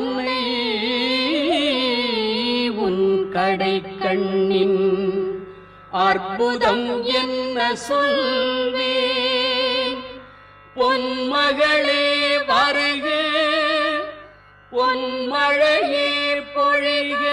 அன்னை உன் கடை கண்ணின் அற்புதம் என்ன சொல்வேன்? பொன்மகளே வருக, பொன்மழையே பொழிக.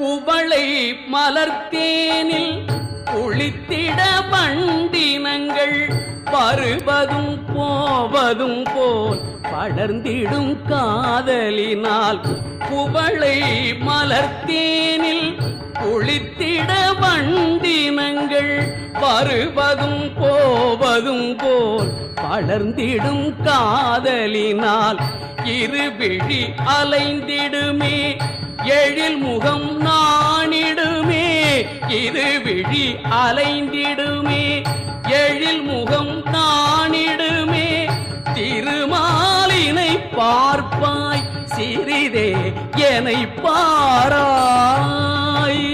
குவளை மலர்த்தேனில் குளித்திட வண்டினங்கள் வருவதும் போவதும் போல் படர்ந்திடும் காதலினால். குவளை மலர்த்தேனில் குளித்திட வண்டினங்கள் வருவதும் போவதும் போல் படர்ந்திடும் காதலினால். இருவிழி அலைந்திடுமே, எழில் முகம் நாணிடுமே. இருவிழி அலைந்திடுமே, எழில் முகம் நாணிடுமே. திருமாலினை பார்ப்பாய், சிறிதே என்னை பாராய்.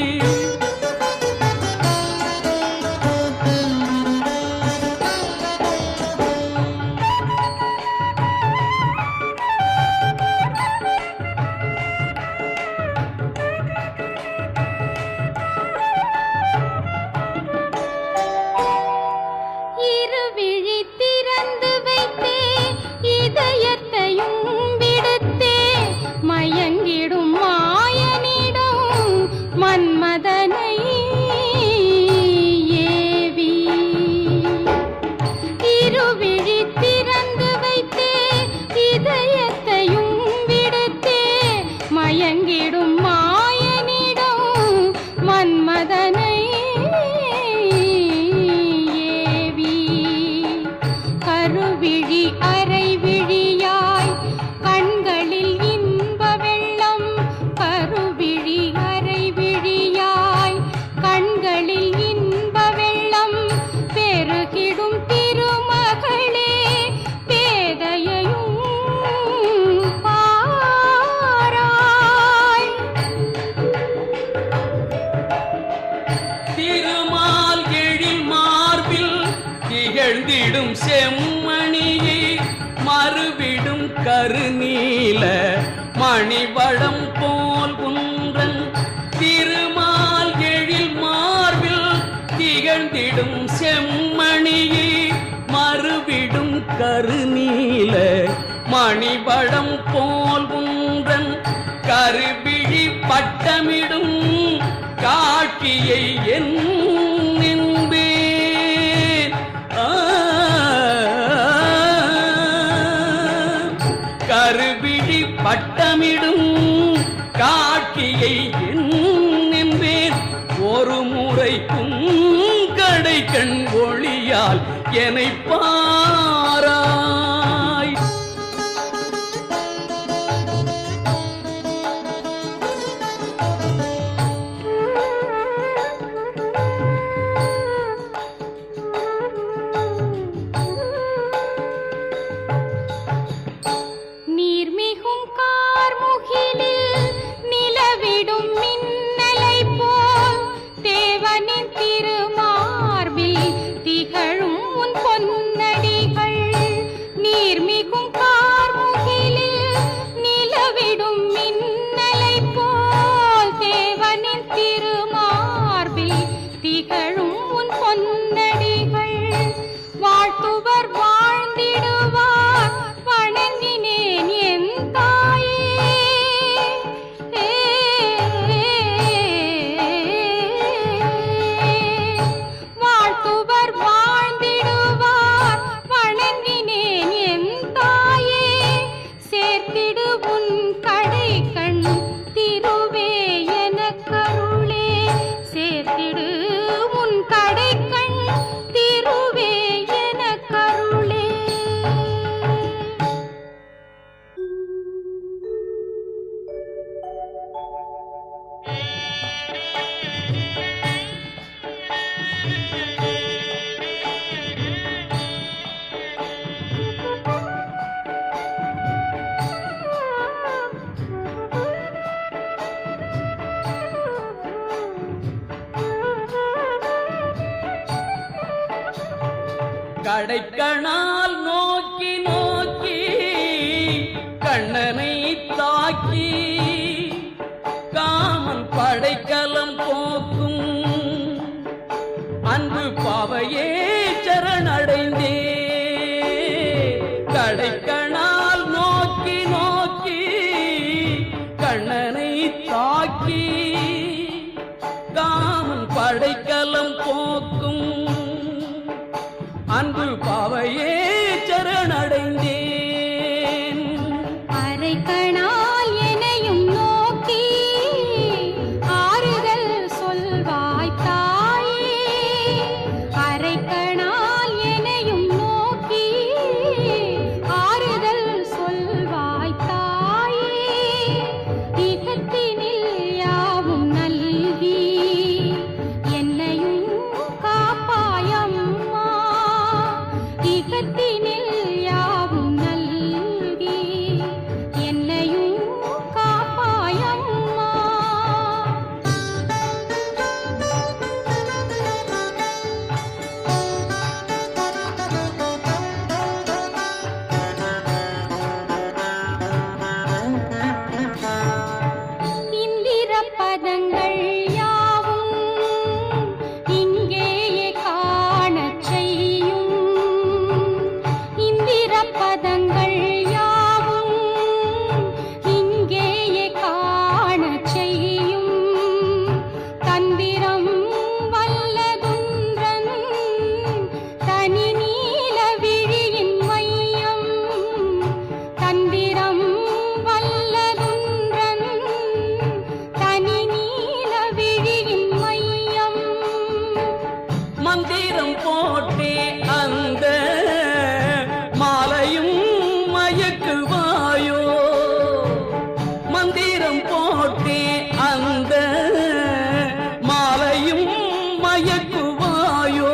திகழ்ந்திடும் செம்மணியை மறுவிடும் கருநீல மணிவடம் போல் குன்றன். திருமால் எழில் மார்பில் திகழ்ந்திடும் செம்மணியை மறுவிடும் கருநீல மணிவடம் போல் குன்றன். கருவிழி பட்டமிடும் காட்சியை என் கருவிழி பட்டமிடும் காட்சியை என்பேன். ஒரு முறைக்கும் கடை கண் ஒளியால் என்னை பாராய். கடைக்கணால் நோக்கி நோக்கி கண்ணனை தாக்கி காமன் படைக்கலம் போக்கும் அன்பு பாவையே சரணடைந்தே கடைக்கணால் நோக்கி நோக்கி கண்ணனை தாக்கி காமன் படைக்கலம் போக்கும் அன்பு பாவையே சரணடைந்தேன் அரைக்கணால் எனையும் நோக்கி ஆறுதல் சொல்வாய் தாயே அரைக்கணால் எனையும் நோக்கி ஆறுதல் சொல்வாய் தாயே இகத்தினில் யாவும் நல்கி என்னையும் காப்பாயம்மா இகத்தினில் யாவும் நல்கி என்னையும் காப்பாயம்மா இந்திர பதங்கள் யாவும் இங்கேயே காணச் செய்யும் இந்திர பதங்கள் யாவும் இங்கேயே காணச் செய்யும் தந்திரம் வல்லதுன்றன் தனி நீல விழியின் மையம் தந்திரம் வல்லதுன்றன் தனி நீல விழியின் மையம் மந்திரம் போட்டே அந்த மாலையும் மயக்குவாயோ மந்திரம் போட்டே அந்த மாலையும் மயக்குவாயோ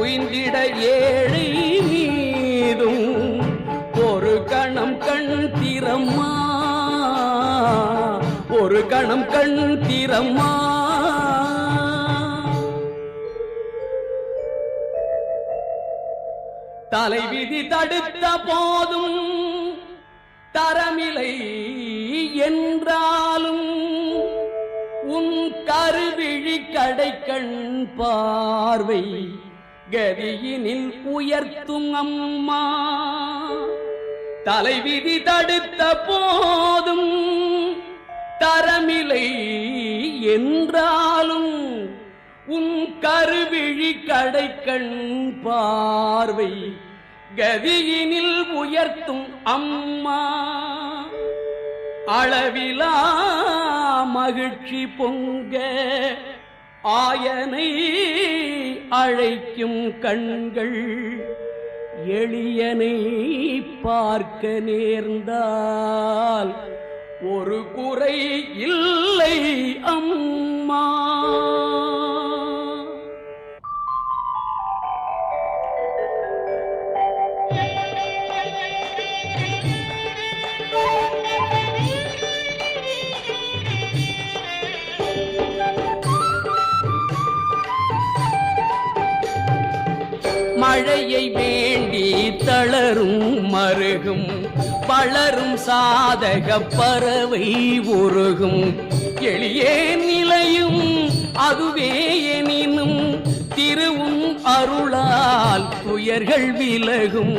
உயிந்திட ஏழை மீதும் ஒரு கணம் கண் திறம்மா ஒரு கணம் கண் திறம்மா தலைவிதி தடுத்த போதும் தரமில்லை என்றாலும் உன் கருவிழி கடைக்கண் பார்வை கதியினில் உயர்த்தும் அம்மா தலைவிதி தடுத்த போதும் தரமில்லை என்றாலும் உன் கருவிழி கடைக்கண் பார்வை கதியினில் உயர்த்தும் அம்மா அளவிலா மகிழ்ச்சி பொங்க ஆயனை அழைக்கும் கண்கள் எளியனை பார்க்க நேர்ந்தால் ஒரு குறை இல்லை அம்மா மழையை வேண்டி தளரும் மருகும் வளரும் சாதக பறவை உருகும் எளியே நிலையும் அதுவே எனினும் திருவும் அருளால் துயர்கள் விலகும்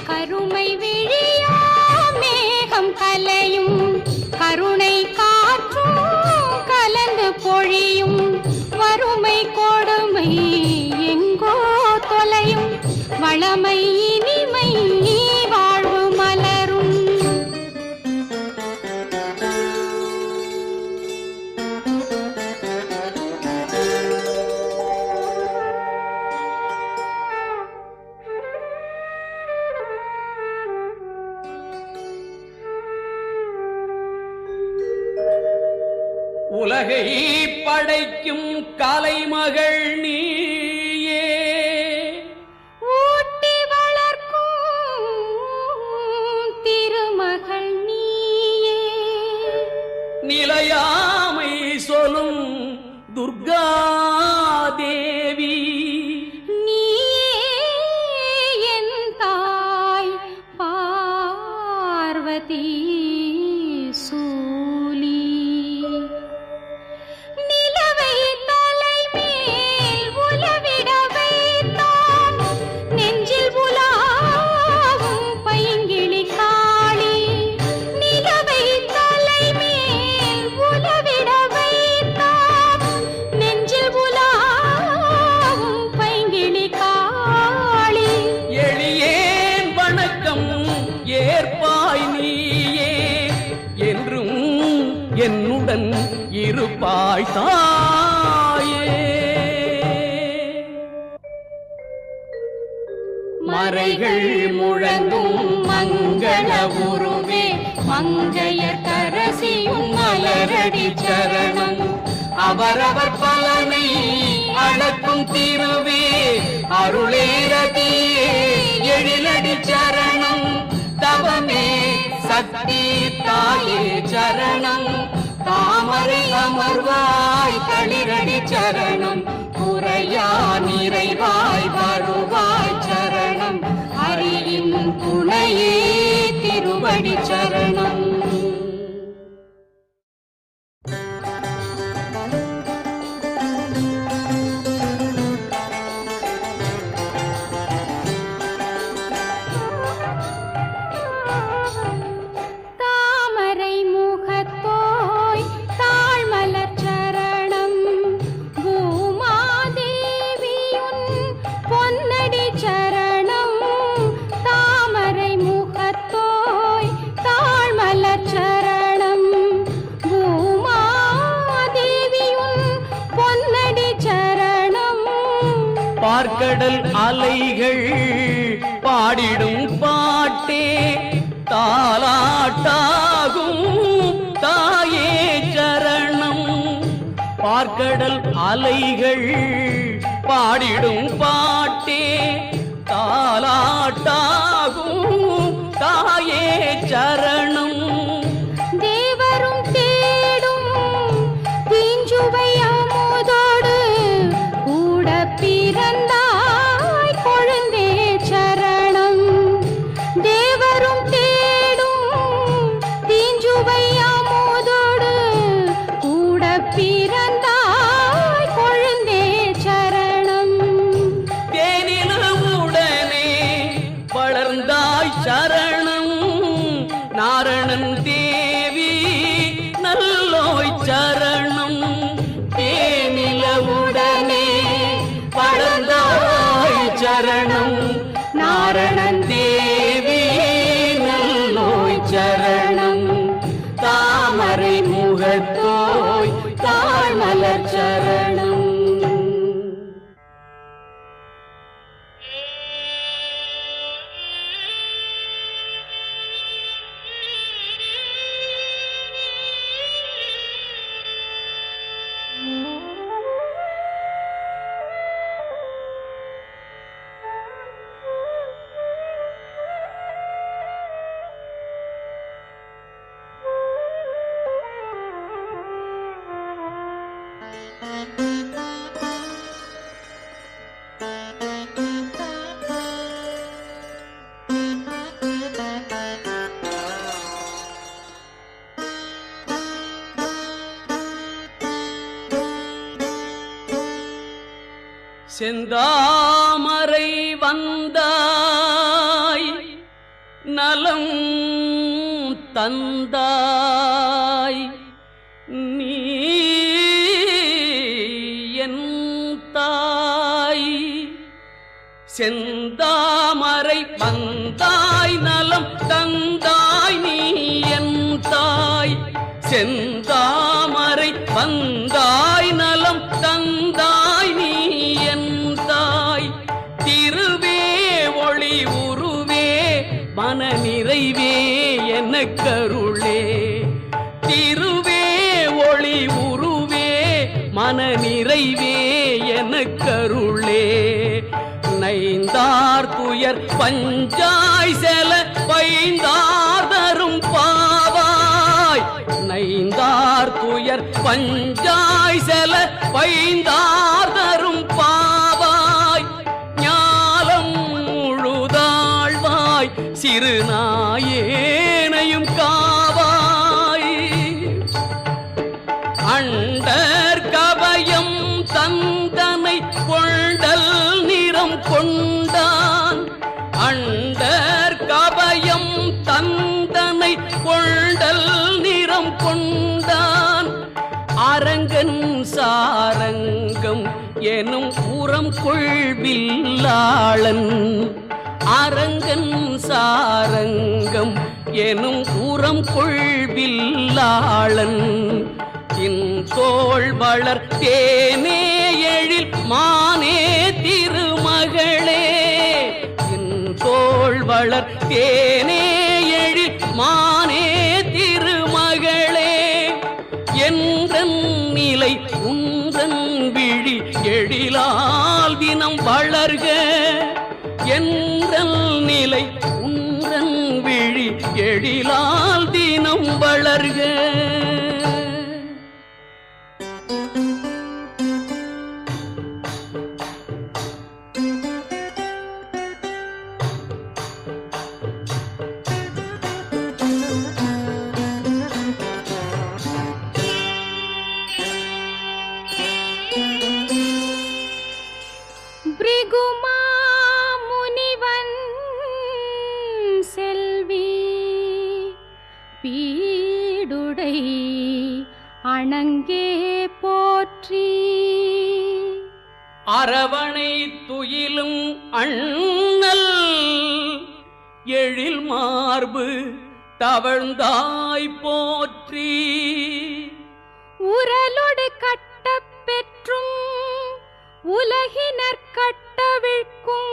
கருமை விழியா மேகம் கலையும் கருணை காற்றும் கலந்து பொழியும் வறுமை கொடுமை எங்கோ தொலையும் வளமை இனிமை வாழ்வு மலரும் உலகை படைக்கும் கலைமகள் நீயே ஊட்டி வளர்க்கும் திருமகள் நீயே நிலையாமை சொல்லும் துர்கா தேவி நீயே பார்வதி சூலி நிலவை தலைமேல் உலவிட வைத்தான் நெஞ்சில் உலாவும் பைங்கிளி காளி நிலவை தலைமேல் உலவிட வைத்தான் நெஞ்சில் உலாவும் பைங்கிளி காளி எளியேன் வணக்கம் ஏற்பாய் நீயே என்றும் என்னுடன் இருப்பாய் தாயே. மறைகள் முழங்கும் மங்கள உருவே மங்கையர்க்கரசியும் மலரடி சரணம் அவரவர் பலனை அளக்கும் திருவே அருளேரதியே எழிலடி சரணம் தவமே சக்தி தாயே சரணம் தாமரை அமர்வாய் களிரடி சரணம் குறையா நிறைவாய் வருவாய் சரணம் அறியின் துணையே திருவடி சரணம். தாமரை முகத்தோய் தாழ்மலர் சரணம் பூமாதேவியுன் பொன்னடி சரணம் தாமரை முகத்தோய் தாழ்மலர் சரணம் பூமாதேவியுன் பொன்னடி சரணம். பார்க்கடல் அலைகள் பாடிடும் பாட்டே தாலாட்டாகும் தாயே சரணம் பார்க்கடல் அலைகள் பாடிடும் பாட்டே தாலாட்டாகும் தாயே சரணம். தேவரும் தேடும் தீஞ்சுவை அமுதோடு கூட பிறந்தாய் கொழுந்தே சரணம் தேவரும் தேடும் தீஞ்சுவை அமுதோடு கூட பிறந்தாய் கொழுந்தே சரணம். தேனிலவுடனே வளர்ந்தாய் சரணம் நாரணன் தேவி நல்லோய் சரணம் தேனிலவுடனே வளர்ந்தாய் சரணம் நாரணன் தேவி நல்லோய் சரணம் தாமரை முகத்தோய் தாழ்மலர் சரணம். செந்தாமரை வந்தாய் நலம் தந்தாய் நீ என் தாய் செந்தாமரை வந்தாய் நலம் தந்தாய் நீ என் தாய் செந்தாமரை வந்தாய் நலம் தந்தாய் நீ என் தாய் திருவே ஒளி உருவே மன நிறைவே என்ன கருளே திருவே ஒளி உருவே மன நிறைவே என்ன கருளே நைந்தார் துயர் பஞ்சாய் செல பைந்தார் தரும் பாவாய் நைந்தார் துயர் பஞ்சாய் செல பைந்தார் தரும் பாவாய் ஞாலம் முழுதாழ்வாய் சிறுநாயேனையும் எனும் உரம் கொள்வில்லாளன் அரங்கன் சாரங்கம் எனும் உரம் கொள்வில்லாளன் தோள் வளர் தேனே எழில் மானே திருமகளே தோள் வளர் தேனே எழில் மானே திருமகளே என்றன் நிலை உன்றன் விழி எழிலால் தினம் வளர்க என்றன் நிலை உன்றன் விழி எழிலால் தினம் வளர்க. முனிவன் செல்வி பீடுடை அணங்கே போற்றி அரவணை துயிலும் அண்ணல் எழில் மார்பு தவழ்ந்தாய் போற்றி உரலொடு கட்டப் பெற்றும் உலகினர் கட்டவிழ்க்கும்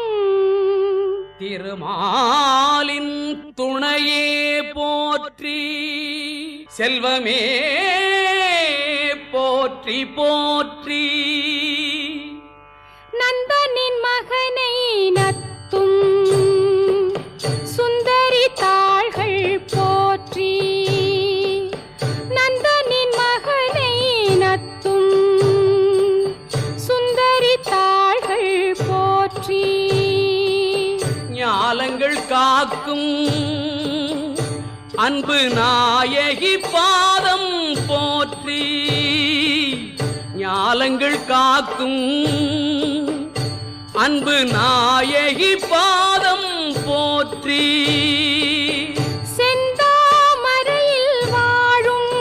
திருமாலின் துணையே போற்றி செல்வமே போற்றி போற்றி நந்தனின் மகனை நத்தும் சுந்தரி தாள்கள் போற்றி நந்தனின் மகனை நத்தும் சுந்தரி தாள்கள் போற்றி ஞாலங்கள் காக்கும் அன்பு நாயகி பாதம் போற்றி ஞாலங்கள் காக்கும் அன்பு நாயகி பாதம் போற்றி செந்தாமரையில் வாழும்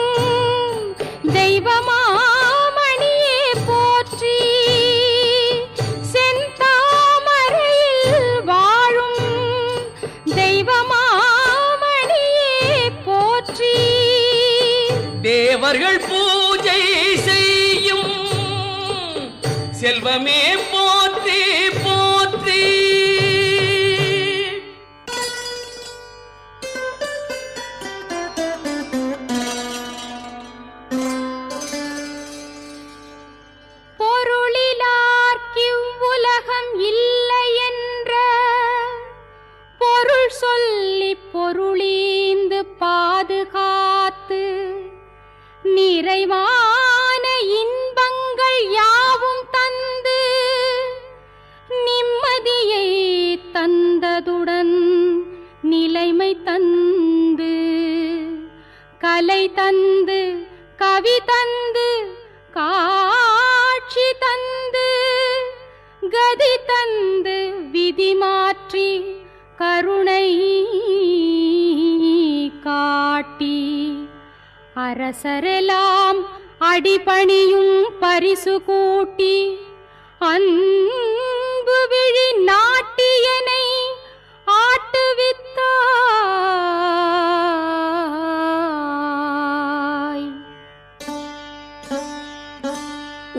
தெய்வமாமணியே போற்றி செந்தாமரையில் வாழும் தெய்வமாமணியே போற்றி தேவர்கள் பூஜை செய்யும் செல்வமே போற்றி போற்றி பொருளிலார்க்கிவ்வுலகம் இல்லை என்ற பொருள் சொல்லி பொருளீந்து பாதுகாத்து நிறைவான இன்பங்கள் யாவும் தந்து நிம்மதியை தந்ததுடன் நிலைமை தந்து கலை தந்து கவி தந்து காட்சி தந்து கதி தந்து விதி மாற்றி கருணை காட்டி அரசரெல்லாம் அடிபணியும் பரிசு கூட்டி அன்பு விழி நாட்டியனை ஆட்டுவித்தாய்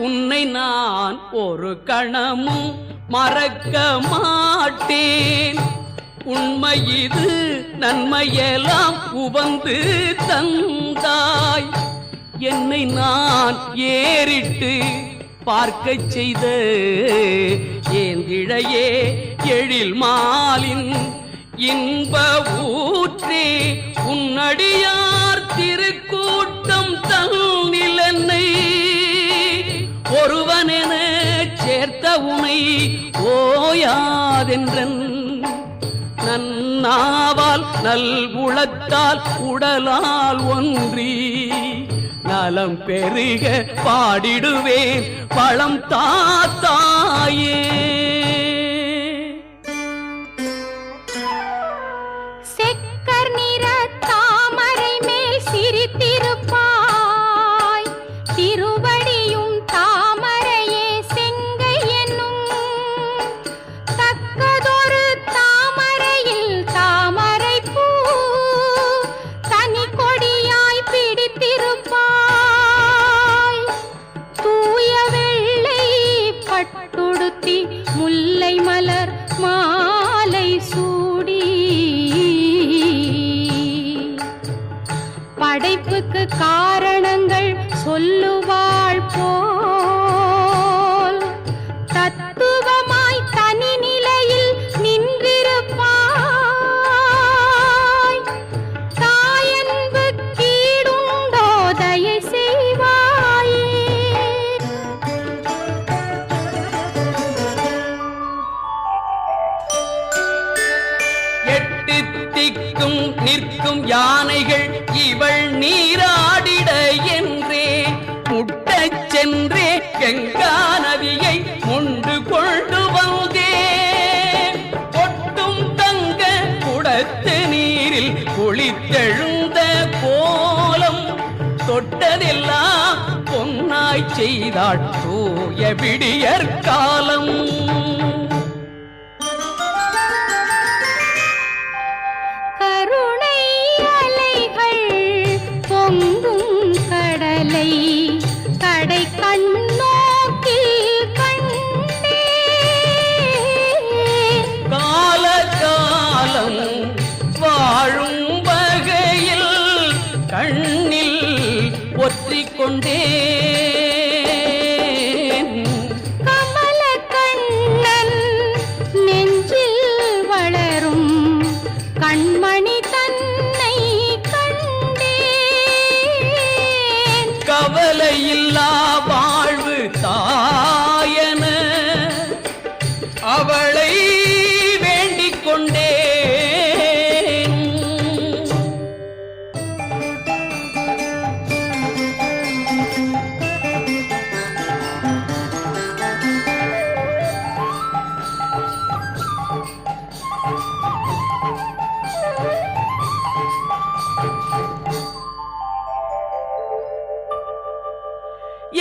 உன்னை நான் ஒரு கணமும் மறக்க மாட்டேன் உண்மை இது நன்மையெல்லாம் உவந்து தந்தாய் என்னை நான் ஏறிட்டு பார்க்கச் செய்த ஏந்திழையே எழில் மாலின் இன்ப ஊற்றே உன்னடியார் திருக்கூட்டம் தன்னிலென்னை ஒருவனென சேர்த்த உனை ஓயாதென்றன் நன்னாவால் நல்குளத்தால் உடலால் ஒன்றி நலம் பெருக பாடிடுவேன் பழம் தாத்தாயே செக்கர் நிற தாமரை மேல் சிரித்திருப்பாய் திருவடியும் தாமரையே செங்கை திக்கும் நிற்கும் யானைகள் இவள் நீராடிட என்றே முட்டச் சென்றே கங்கா நதியை முண்டு கொண்டு வந்தே பொட்டும் தங்க குடத்து நீரில் குளித்தெழுந்த கோலம் தொட்டதெல்லாம் பொன்னாய் செய்தாள் தூய விடியற் காலம். கருணை அலைகள் பொங்கும் கடலை கடை கண்ணோக்கில் கண்டே கால காலம் வாழும் வகையில் கண்ணில் ஒற்றிக் கொண்டேன். கமல கண்ணன் நெஞ்சில் வளரும் கண்மணி தன்னை கண்டேன். கவலையில்லா வாழ்வு தாயன அவளை வேண்டிக் கொண்டேன்.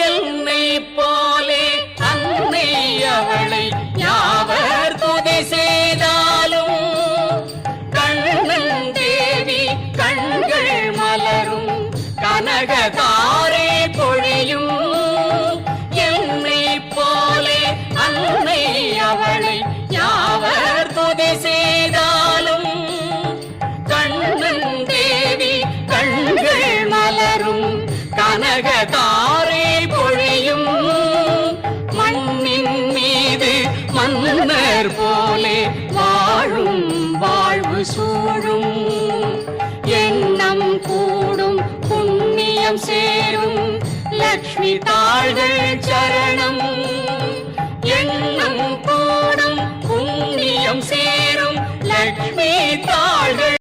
என்னை போலே அன்னை அவளை யாவர் துதி செய்தாலும் கண்ணன் தேவி கண்கள் மலரும் கனகதாரே பொழியும். என்னை போலே அன்னை அவளை யாவர் துதி செய்தாலும் கண்ணன் தேவி கண்கள் மலரும் கனகதாரே பொழியும். மண்ணின் மீது மன்னர் போலே வாழும் வாழ்வு சூழும். எண்ணம் கூடும் புண்ணியம் சேரும் லக்ஷ்மி தாள்கள் சரணம். எண்ணம் கூடும் புண்ணியம் சேரும் லக்ஷ்மி தாள்கள்